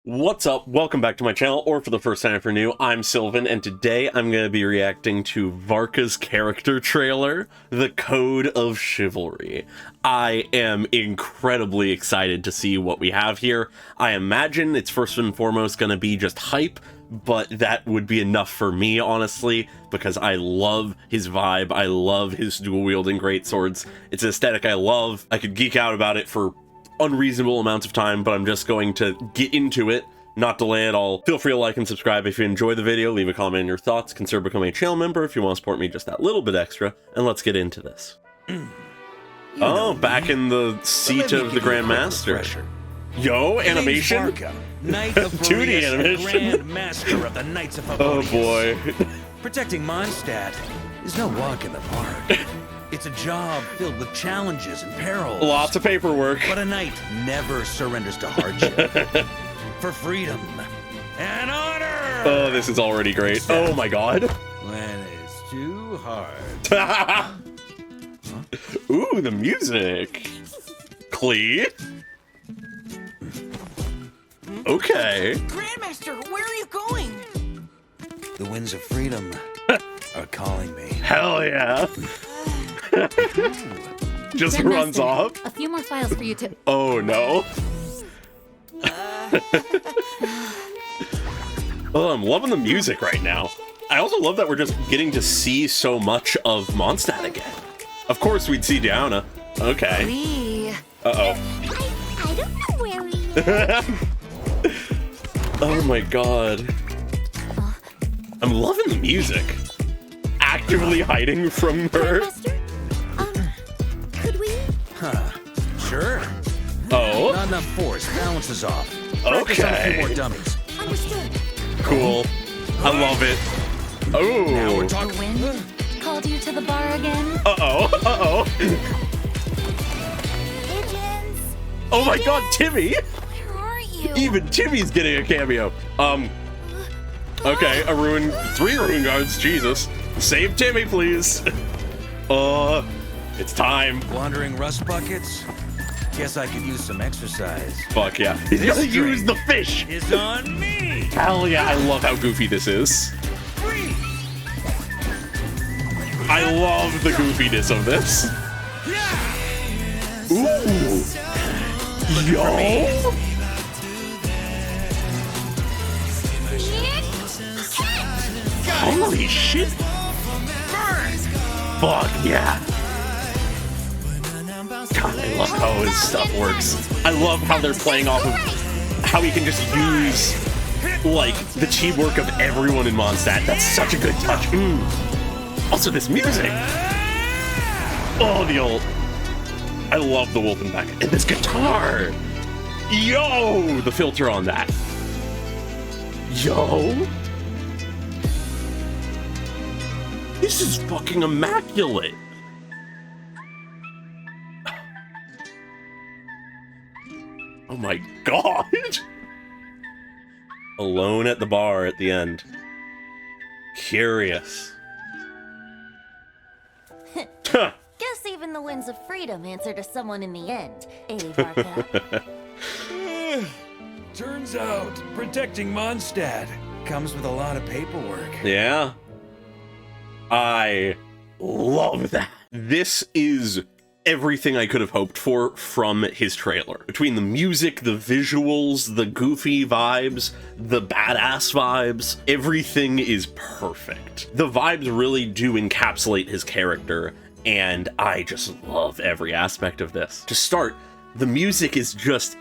What's up? Welcome back to my channel, or for the first time if you're new, I'm Sylvan, and today I'm going to be reacting to Varka's character trailer, The Code of Chivalry. I am incredibly excited to see what we have here. I imagine it's first and foremost going to be just hype, but that would be enough for me, honestly, because I love his vibe, I love his dual-wielding greatswords. It's an aesthetic I love. I could geek out about it for unreasonable amounts of time, but I'm just going to get into it, not delay at all. Feel free to like and subscribe if you enjoy the video, leave a comment on your thoughts, consider becoming a channel member if you want to support me just that little bit extra, and let's get into this. Oh, back in the seat of the Grand Master. Yo, animation? Varka, Knight of 2D animation. Grand Master of the Knights of Oh boy. Protecting Mondstadt is no walk in the park. It's a job filled with challenges and perils. Lots of paperwork. But a knight never surrenders to hardship. For freedom and honor! Oh, this is already great. Oh my god. When it's too hard. Ooh, the music. Clee. Okay. Grandmaster, where are you going? The winds of freedom are calling me. Hell yeah. Just Grandmaster, runs off. A few more files for you to. Oh no. Oh, I'm loving the music right now. I also love that we're just getting to see so much of Mondstadt again. Of course we'd see Diana. Okay. Lee. Uh-oh. I don't know where we Oh my god. I'm loving the music. Actively hiding from her. Grandmaster? Could we? Huh. Sure. Oh, Not enough force. Balance is off. Practice on a few okay. more dummies. Understood. Cool. I love it. Now Oh. we're The talking. wind called you to the bar again? Uh-oh. Uh-oh. Pigeons. Oh my god, Timmy! Where are you? Even Timmy's getting a cameo. Okay, 3 ruin guards, Jesus. Save Timmy, please. It's time. Wandering rust buckets? Guess I could use some exercise. Fuck yeah. He's gonna use the fish. Is on me! Hell yeah, I love how goofy this is. Free! I love the goofiness of this. Yeah! Ooh. Yo. Holy shit. Fuck yeah. God, I love how his stuff works. I love how they're playing off of how he can just use, like, the teamwork of everyone in Mondstadt. That's such a good touch. Also, this music. Oh, the ult. I love the Wolfenbach. And this guitar. Yo, the filter on that. Yo. This is fucking immaculate. Oh my god. Alone at the bar at the end. Curious. Huh. Guess even the winds of freedom answer to someone in the end, eh, Varka? Turns out, protecting Mondstadt comes with a lot of paperwork. Yeah. I love that. This is everything I could have hoped for from his trailer. Between the music, the visuals, the goofy vibes, the badass vibes, everything is perfect. The vibes really do encapsulate his character, and I just love every aspect of this. To start, the music is just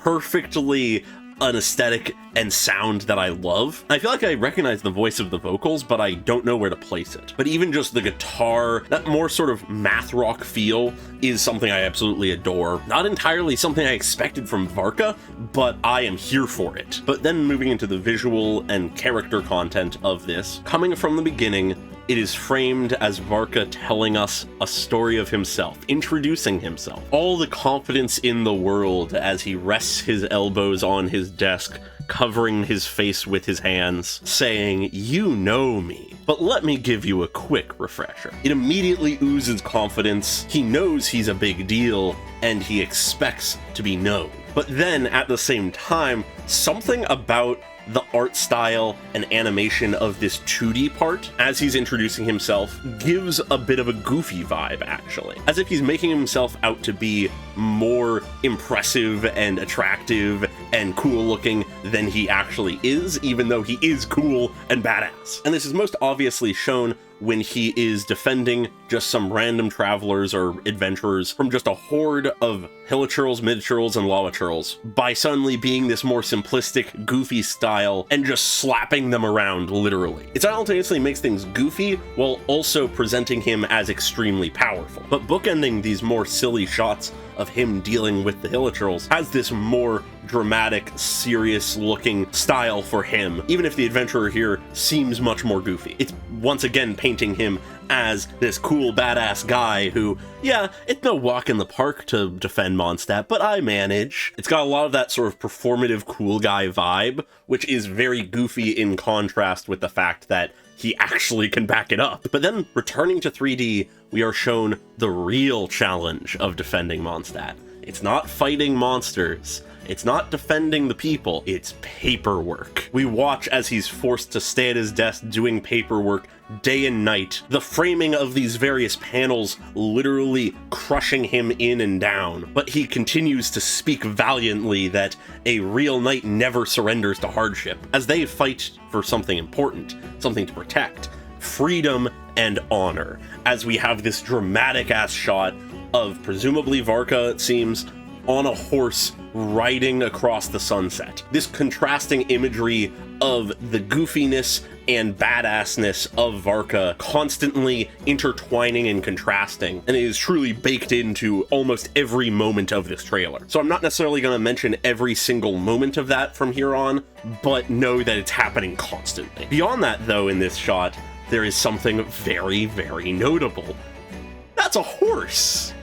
perfectly an aesthetic and sound that I love. I feel like I recognize the voice of the vocals, but I don't know where to place it. But even just the guitar, that more sort of math rock feel is something I absolutely adore. Not entirely something I expected from Varka, but I am here for it. But then moving into the visual and character content of this, coming from the beginning, it is framed as Varka telling us a story of himself, introducing himself. All the confidence in the world as he rests his elbows on his desk, covering his face with his hands, saying, "You know me, but let me give you a quick refresher." It immediately oozes confidence. He knows he's a big deal, and he expects to be known. But then, at the same time, something about the art style and animation of this 2D part, as he's introducing himself, gives a bit of a goofy vibe, actually. As if he's making himself out to be more impressive and attractive and cool looking than he actually is, even though he is cool and badass. And this is most obviously shown when he is defending just some random travelers or adventurers from just a horde of hilichurls, midchurls, and lawachurls by suddenly being this more simplistic, goofy style and just slapping them around, literally. It simultaneously makes things goofy while also presenting him as extremely powerful. But bookending these more silly shots of him dealing with the hilichurls has this more dramatic, serious-looking style for him, even if the adventurer here seems much more goofy. It's once again painting him as this cool, badass guy who, yeah, it's no walk in the park to defend Mondstadt, but I manage. It's got a lot of that sort of performative cool guy vibe, which is very goofy in contrast with the fact that he actually can back it up. But then, returning to 3D, we are shown the real challenge of defending Mondstadt. It's not fighting monsters. It's not defending the people, it's paperwork. We watch as he's forced to stay at his desk doing paperwork day and night, the framing of these various panels literally crushing him in and down. But he continues to speak valiantly that a real knight never surrenders to hardship, as they fight for something important, something to protect, freedom and honor, as we have this dramatic-ass shot of presumably Varka, it seems, on a horse riding across the sunset. This contrasting imagery of the goofiness and badassness of Varka constantly intertwining and contrasting, and it is truly baked into almost every moment of this trailer. So I'm not necessarily going to mention every single moment of that from here on, but know that it's happening constantly. Beyond that, though, in this shot, there is something very, very notable. That's a horse!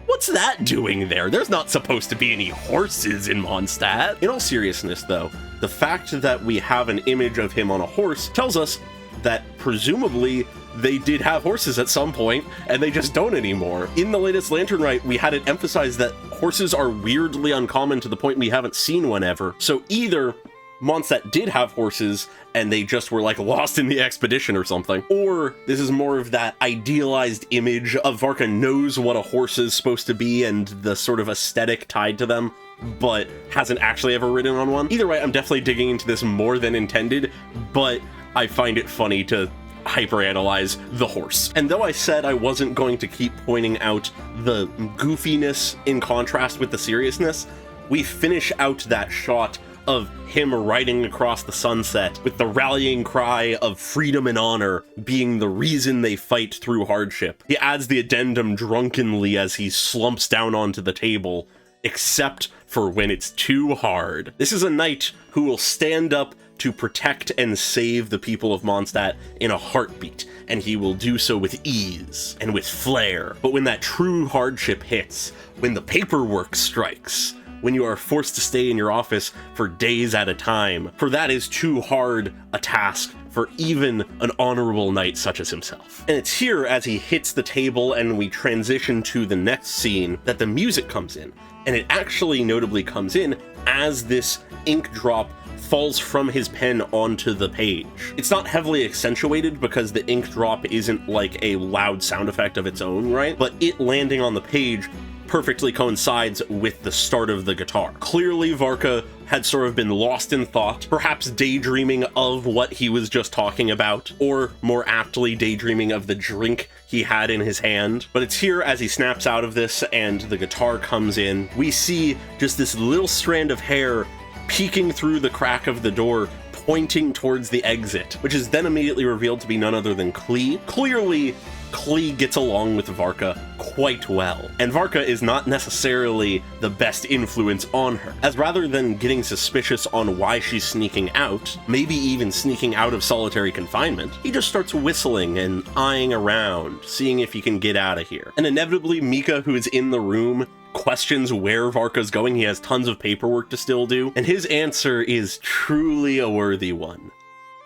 What's that doing there? There's not supposed to be any horses in Mondstadt. In all seriousness, though, the fact that we have an image of him on a horse tells us that presumably they did have horses at some point, and they just don't anymore. In the latest Lantern Rite, we had it emphasized that horses are weirdly uncommon to the point we haven't seen one ever. So either Mondstadt did have horses, and they just were, like, lost in the expedition or something. Or this is more of that idealized image of Varka knows what a horse is supposed to be and the sort of aesthetic tied to them, but hasn't actually ever ridden on one. Either way, I'm definitely digging into this more than intended, but I find it funny to hyperanalyze the horse. And though I said I wasn't going to keep pointing out the goofiness in contrast with the seriousness, we finish out that shot of him riding across the sunset with the rallying cry of freedom and honor being the reason they fight through hardship. He adds the addendum drunkenly as he slumps down onto the table, except for when it's too hard. This is a knight who will stand up to protect and save the people of Mondstadt in a heartbeat, and he will do so with ease and with flair. But when that true hardship hits, when the paperwork strikes, when you are forced to stay in your office for days at a time, for that is too hard a task for even an honorable knight such as himself. And it's here, as he hits the table and we transition to the next scene, that the music comes in. And it actually notably comes in as this ink drop falls from his pen onto the page. It's not heavily accentuated because the ink drop isn't like a loud sound effect of its own, right? But it landing on the page perfectly coincides with the start of the guitar. Clearly, Varka had sort of been lost in thought, perhaps daydreaming of what he was just talking about, or more aptly daydreaming of the drink he had in his hand. But it's here, as he snaps out of this and the guitar comes in, we see just this little strand of hair peeking through the crack of the door, pointing towards the exit, which is then immediately revealed to be none other than Klee. Clearly, Klee gets along with Varka quite well, and Varka is not necessarily the best influence on her, as rather than getting suspicious on why she's sneaking out, maybe even sneaking out of solitary confinement, he just starts whistling and eyeing around, seeing if he can get out of here. And inevitably, Mika, who is in the room, questions where Varka's going. He has tons of paperwork to still do, and his answer is truly a worthy one.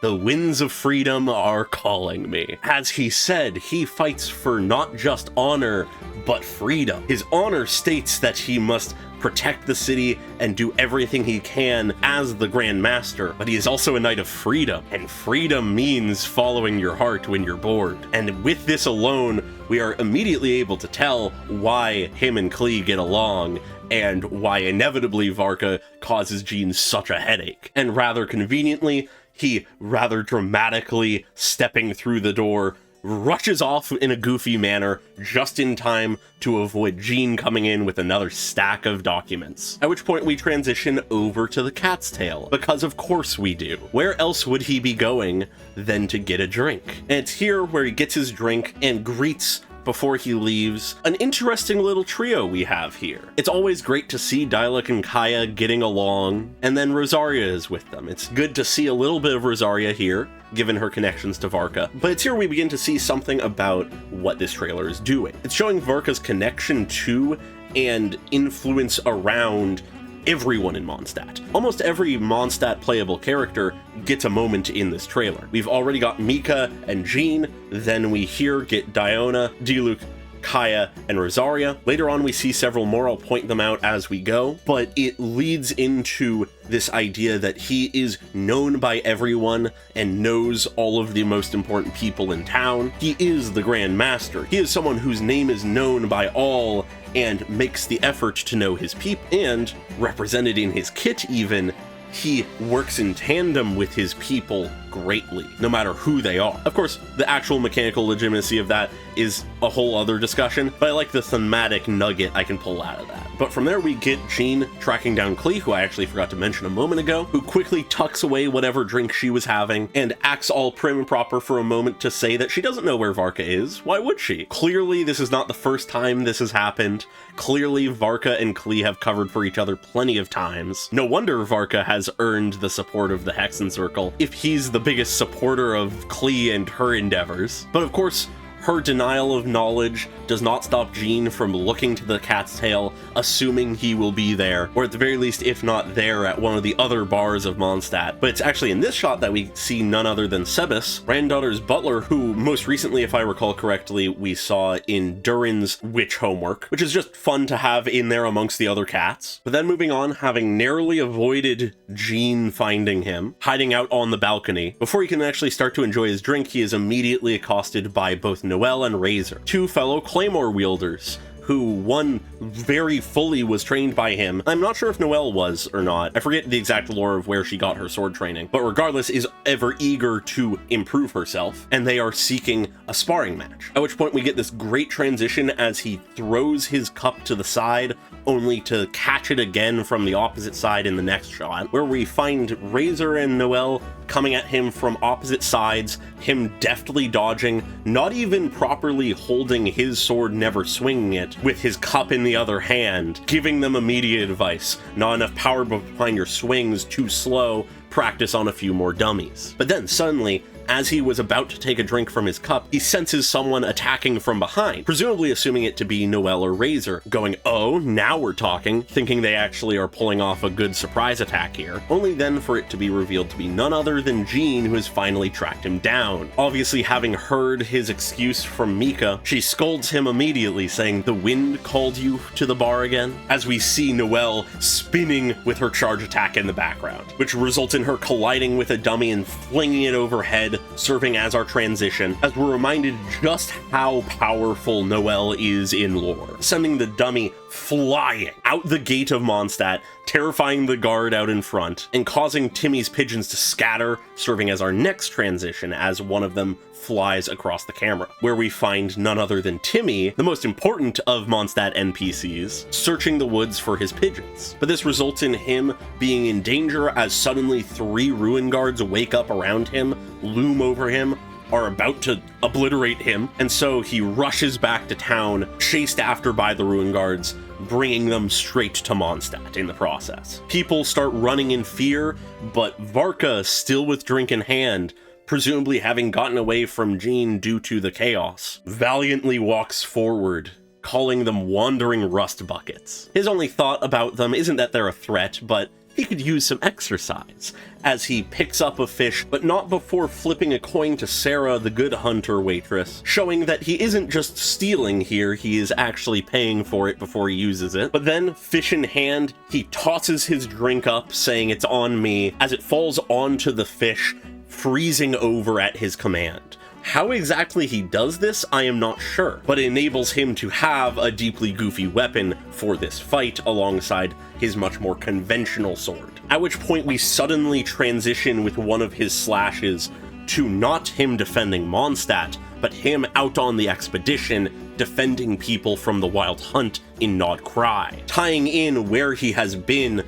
The winds of freedom are calling me. As he said, he fights for not just honor, but freedom. His honor states that he must protect the city and do everything he can as the Grand Master, but he is also a knight of freedom, and freedom means following your heart when you're bored. And with this alone, we are immediately able to tell why him and Klee get along, and why inevitably Varka causes Jean such a headache. And rather conveniently, he rather dramatically, stepping through the door, rushes off in a goofy manner just in time to avoid Jean coming in with another stack of documents. At which point we transition over to the cat's tail, because of course we do. Where else would he be going than to get a drink? And it's here where he gets his drink and greets, before he leaves, an interesting little trio we have here. It's always great to see Dialek and Kaya getting along, and then Rosaria is with them. It's good to see a little bit of Rosaria here, given her connections to Varka, but it's here we begin to see something about what this trailer is doing. It's showing Varka's connection to and influence around everyone in Mondstadt. Almost every Mondstadt playable character gets a moment in this trailer. We've already got Mika and Jean, then we here get Diona, Diluc, Kaya, and Rosaria. Later on we see several more, I'll point them out as we go, but it leads into this idea that he is known by everyone and knows all of the most important people in town. He is the Grand Master. He is someone whose name is known by all and makes the effort to know his people, and represented in his kit even, he works in tandem with his people greatly, no matter who they are. Of course, the actual mechanical legitimacy of that is a whole other discussion, but I like the thematic nugget I can pull out of that. But from there we get Jean tracking down Klee, who I actually forgot to mention a moment ago, who quickly tucks away whatever drink she was having and acts all prim and proper for a moment to say that she doesn't know where Varka is. Why would she? Clearly this is not the first time this has happened. Clearly Varka and Klee have covered for each other plenty of times. No wonder Varka has earned the support of the Hexen Circle, if he's the biggest supporter of Klee and her endeavors. But of course, her denial of knowledge does not stop Jean from looking to the cat's tail, assuming he will be there, or at the very least, if not there, at one of the other bars of Mondstadt. But it's actually in this shot that we see none other than Sebas, granddaughter's butler, who most recently, if I recall correctly, we saw in Durin's witch homework, which is just fun to have in there amongst the other cats. But then moving on, having narrowly avoided Jean finding him, hiding out on the balcony, before he can actually start to enjoy his drink, he is immediately accosted by both Noelle and Razor, two fellow Claymore wielders, who one very fully was trained by him. I'm not sure if Noelle was or not. I forget the exact lore of where she got her sword training, but regardless is ever eager to improve herself, and they are seeking a sparring match. At which point we get this great transition as he throws his cup to the side, only to catch it again from the opposite side in the next shot, where we find Razor and Noelle coming at him from opposite sides, him deftly dodging, not even properly holding his sword, never swinging it, with his cup in the other hand, giving them immediate advice: not enough power behind your swings, too slow, practice on a few more dummies. But then suddenly, as he was about to take a drink from his cup, he senses someone attacking from behind, presumably assuming it to be Noelle or Razor, going, "Oh, now we're talking," thinking they actually are pulling off a good surprise attack here, only then for it to be revealed to be none other than Jean, who has finally tracked him down. Obviously, having heard his excuse from Mika, she scolds him immediately, saying, "The wind called you to the bar again?" As we see Noelle spinning with her charge attack in the background, which results in her colliding with a dummy and flinging it overhead, serving as our transition, as we're reminded just how powerful Noelle is in lore, sending the dummy flying out the gate of Mondstadt, terrifying the guard out in front, and causing Timmy's pigeons to scatter, serving as our next transition as one of them flies across the camera, where we find none other than Timmy, the most important of Mondstadt NPCs, searching the woods for his pigeons. But this results in him being in danger as suddenly 3 ruin guards wake up around him, loom over him, are about to obliterate him, and so he rushes back to town, chased after by the ruin guards, bringing them straight to Mondstadt in the process. People start running in fear, but Varka, still with drink in hand, presumably having gotten away from Jean due to the chaos, valiantly walks forward, calling them wandering rust buckets. His only thought about them isn't that they're a threat, but he could use some exercise, as he picks up a fish, but not before flipping a coin to Sarah, the good hunter waitress, showing that he isn't just stealing here, he is actually paying for it before he uses it. But then, fish in hand, he tosses his drink up, saying it's on me, as it falls onto the fish, freezing over at his command. How exactly he does this, I am not sure, but it enables him to have a deeply goofy weapon for this fight alongside his much more conventional sword. At which point we suddenly transition with one of his slashes to not him defending Mondstadt, but him out on the expedition defending people from the wild hunt in Nod Cry, tying in where he has been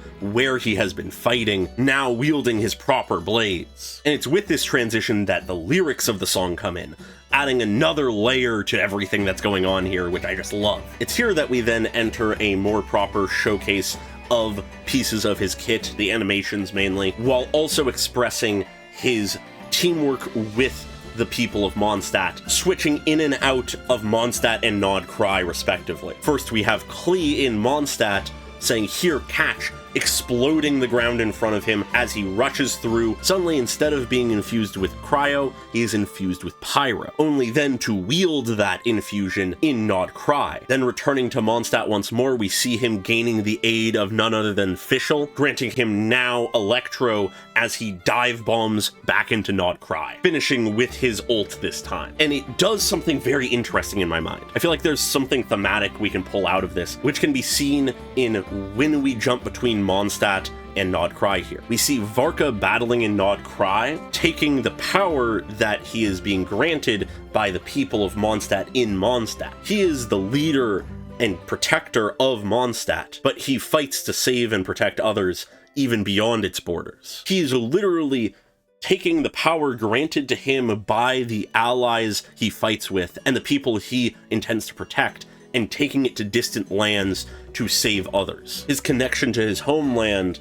fighting, now wielding his proper blades. And it's with this transition that the lyrics of the song come in, adding another layer to everything that's going on here, which I just love. It's here that we then enter a more proper showcase of pieces of his kit, the animations mainly, while also expressing his teamwork with the people of Mondstadt, switching in and out of Mondstadt and Nod Cry respectively. First we have Klee in Mondstadt saying, "Here, catch," exploding the ground in front of him as he rushes through. Suddenly, instead of being infused with cryo, he is infused with pyro, only then to wield that infusion in Nod Cry. Then returning to Mondstadt once more, we see him gaining the aid of none other than Fischl, granting him now Electro as he dive bombs back into Nod Cry, finishing with his ult this time. And it does something very interesting in my mind. I feel like there's something thematic we can pull out of this, which can be seen in when we jump between Mondstadt and Nod Cry here. We see Varka battling in Nod Cry, taking the power that he is being granted by the people of Mondstadt in Mondstadt. He is the leader and protector of Mondstadt, but he fights to save and protect others even beyond its borders. He is literally taking the power granted to him by the allies he fights with and the people he intends to protect, and taking it to distant lands to save others. His connection to his homeland,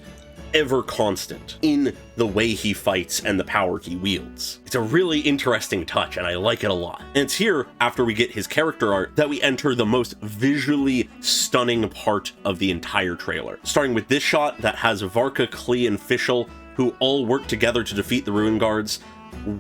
ever constant in the way he fights and the power he wields. It's a really interesting touch, and I like it a lot. And it's here, after we get his character art, that we enter the most visually stunning part of the entire trailer. Starting with this shot that has Varka, Klee, and Fischl, who all work together to defeat the Ruin Guards,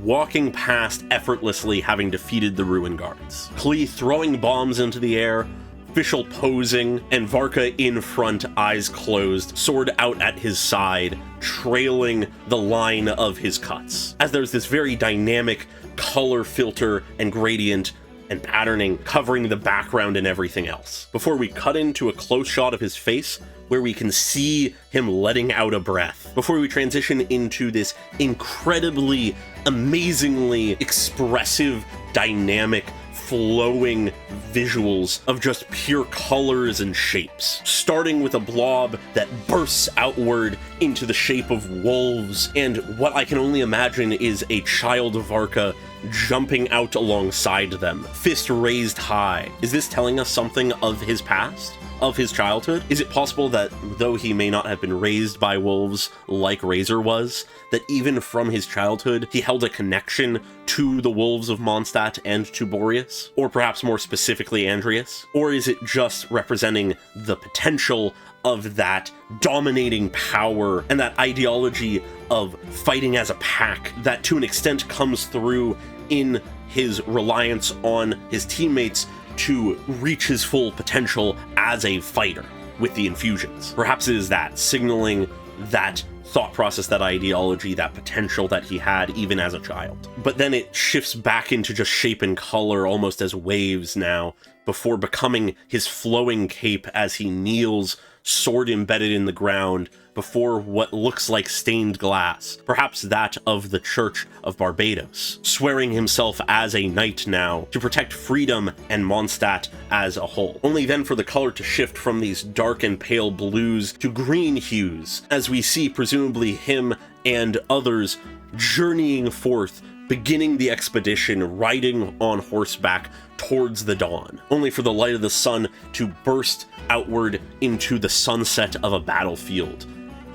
walking past effortlessly having defeated the Ruin Guards. Klee throwing bombs into the air, Fischl posing, and Varka in front, eyes closed, sword out at his side, trailing the line of his cuts. As there's this very dynamic color filter and gradient and patterning covering the background and everything else. Before we cut into a close shot of his face, where we can see him letting out a breath, before we transition into this incredibly, amazingly expressive, dynamic, flowing visuals of just pure colors and shapes, starting with a blob that bursts outward into the shape of wolves, and what I can only imagine is a child Varka jumping out alongside them, fist raised high. Is this telling us something of his past? Of his childhood? Is it possible that though he may not have been raised by wolves like Razor was, that even from his childhood he held a connection to the wolves of Mondstadt and to Boreas? Or perhaps more specifically Andreas? Or is it just representing the potential of that dominating power and that ideology of fighting as a pack that to an extent comes through in his reliance on his teammates to reach his full potential as a fighter with the infusions? Perhaps it is that, signaling that thought process, that ideology, that potential that he had even as a child. But then it shifts back into just shape and color almost as waves now, before becoming his flowing cape as he kneels, sword embedded in the ground, before what looks like stained glass, perhaps that of the Church of Barbados, swearing himself as a knight now to protect freedom and Mondstadt as a whole. Only then for the color to shift from these dark and pale blues to green hues, as we see presumably him and others journeying forth, beginning the expedition, riding on horseback towards the dawn, only for the light of the sun to burst outward into the sunset of a battlefield.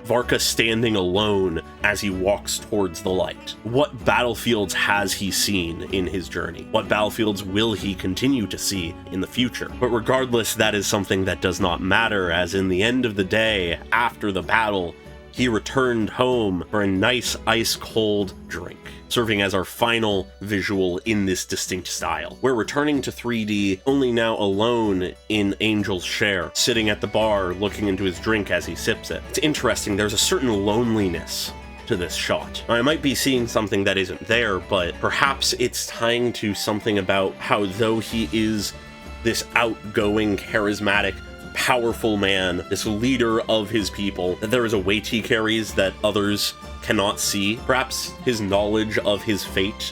Varka standing alone as he walks towards the light. What battlefields has he seen in his journey? What battlefields will he continue to see in the future? But regardless, that is something that does not matter, as in the end of the day, after the battle, he returned home for a nice ice-cold drink, serving as our final visual in this distinct style. We're returning to 3D, only now alone in Angel's share, sitting at the bar looking into his drink as he sips it. It's interesting, there's a certain loneliness to this shot. I might be seeing something that isn't there, but perhaps it's tying to something about how though he is this outgoing, charismatic, powerful man, this leader of his people, that there is a weight he carries that others cannot see. Perhaps his knowledge of his fate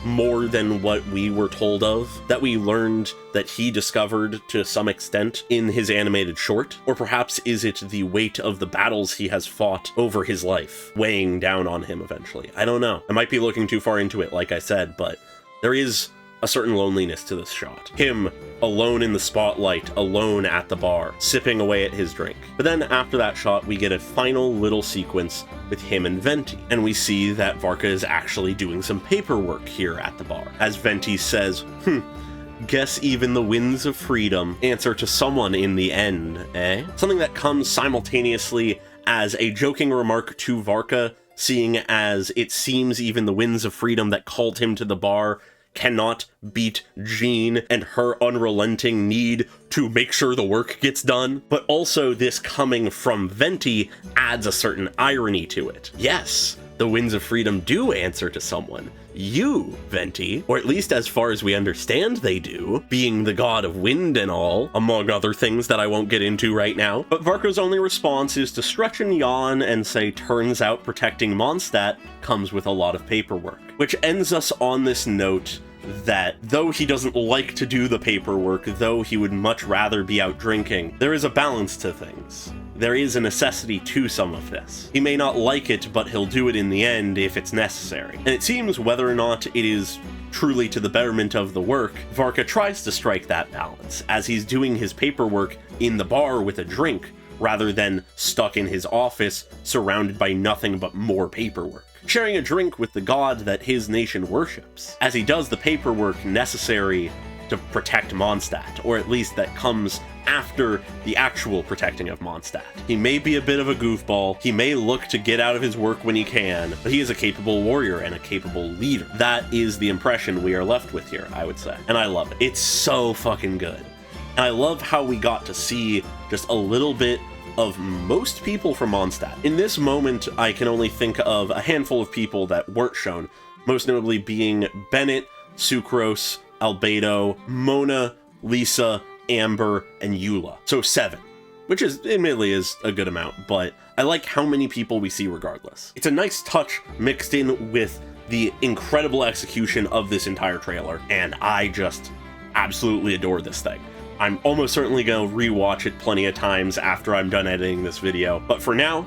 more than what we were told of, that we learned that he discovered to some extent in his animated short? Or perhaps is it the weight of the battles he has fought over his life weighing down on him eventually? I don't know. I might be looking too far into it, like I said, but there is a certain loneliness to this shot. Him alone in the spotlight, alone at the bar, sipping away at his drink. But then after that shot, we get a final little sequence with him and Venti, and we see that Varka is actually doing some paperwork here at the bar. As Venti says, guess even the winds of freedom answer to someone in the end, eh? Something that comes simultaneously as a joking remark to Varka, seeing as it seems even the winds of freedom that called him to the bar cannot beat Jean and her unrelenting need to make sure the work gets done. But also this coming from Venti adds a certain irony to it. Yes, the winds of freedom do answer to someone. You, Venti, or at least as far as we understand they do, being the god of wind and all, among other things that I won't get into right now. But Varka's only response is to stretch and yawn and say, turns out protecting Mondstadt comes with a lot of paperwork. Which ends us on this note that though he doesn't like to do the paperwork, though he would much rather be out drinking, there is a balance to things. There is a necessity to some of this. He may not like it, but he'll do it in the end if it's necessary. And it seems whether or not it is truly to the betterment of the work, Varka tries to strike that balance, as he's doing his paperwork in the bar with a drink, rather than stuck in his office surrounded by nothing but more paperwork. Sharing a drink with the god that his nation worships, as he does the paperwork necessary to protect Mondstadt, or at least that comes after the actual protecting of Mondstadt. He may be a bit of a goofball, he may look to get out of his work when he can, but he is a capable warrior and a capable leader. That is the impression we are left with here, I would say. And I love it. It's so fucking good. And I love how we got to see just a little bit of most people from Mondstadt. In this moment, I can only think of a handful of people that weren't shown, most notably being Bennett, Sucrose, Albedo, Mona, Lisa, Amber, and Eula. So 7, which is admittedly is a good amount, but I like how many people we see regardless. It's a nice touch mixed in with the incredible execution of this entire trailer, and I just absolutely adore this thing. I'm almost certainly going to rewatch it plenty of times after I'm done editing this video, but for now,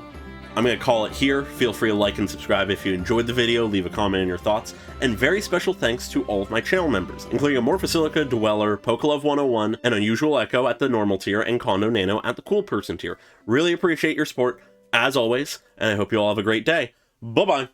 I'm going to call it here. Feel free to like and subscribe if you enjoyed the video, leave a comment on your thoughts, and very special thanks to all of my channel members, including Amorphosilica, Dweller, Pokelove 101, and Unusual Echo at the normal tier, and Kondo Nano at the cool person tier. Really appreciate your support, as always, and I hope you all have a great day. Bye-bye!